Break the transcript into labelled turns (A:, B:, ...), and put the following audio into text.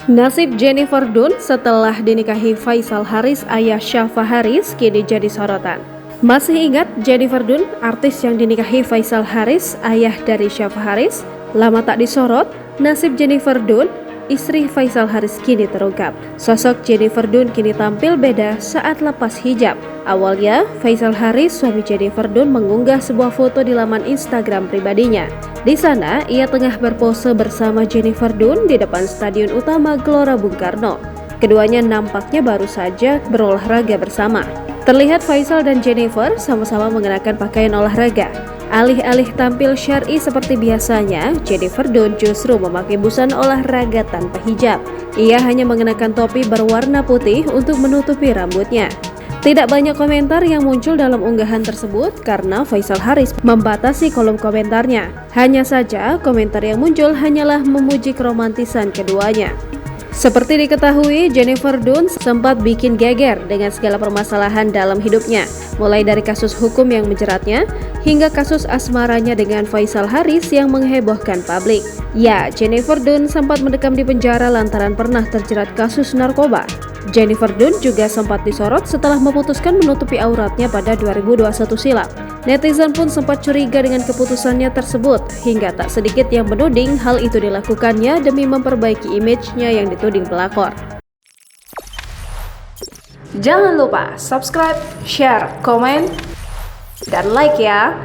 A: Nasib Jennifer Dunn setelah dinikahi Faisal Haris ayah Syafa Haris kini jadi sorotan. Masih ingat Jennifer Dunn, artis yang dinikahi Faisal Haris, ayah dari Syafa Haris? Lama tak disorot, nasib Jennifer Dunn, istri Faisal Haris kini terungkap. Sosok Jennifer Dunn kini tampil beda saat lepas hijab. Awalnya, Faisal Haris, suami Jennifer Dunn, mengunggah sebuah foto di laman Instagram pribadinya. Di sana, ia tengah berpose bersama Jennifer Dunn di depan Stadion Utama Gelora Bung Karno. Keduanya nampaknya baru saja berolahraga bersama. Terlihat Faisal dan Jennifer sama-sama mengenakan pakaian olahraga. Alih-alih tampil syar'i seperti biasanya, Jennifer Dunn justru memakai busana olahraga tanpa hijab. Ia hanya mengenakan topi berwarna putih untuk menutupi rambutnya. Tidak banyak komentar yang muncul dalam unggahan tersebut karena Faisal Haris membatasi kolom komentarnya. Hanya saja, komentar yang muncul hanyalah memuji keromantisan keduanya. Seperti diketahui, Jennifer Dunn sempat bikin geger dengan segala permasalahan dalam hidupnya, mulai dari kasus hukum yang menjeratnya, hingga kasus asmaranya dengan Faisal Haris yang menghebohkan publik. Ya, Jennifer Dunn sempat mendekam di penjara lantaran pernah terjerat kasus narkoba. Jennifer Dunn juga sempat disorot setelah memutuskan menutupi auratnya pada 2021 silam. Netizen pun sempat curiga dengan keputusannya tersebut, hingga tak sedikit yang menuding hal itu dilakukannya demi memperbaiki image-nya yang dituding pelakor. Jangan lupa subscribe, share, komen, dan like ya!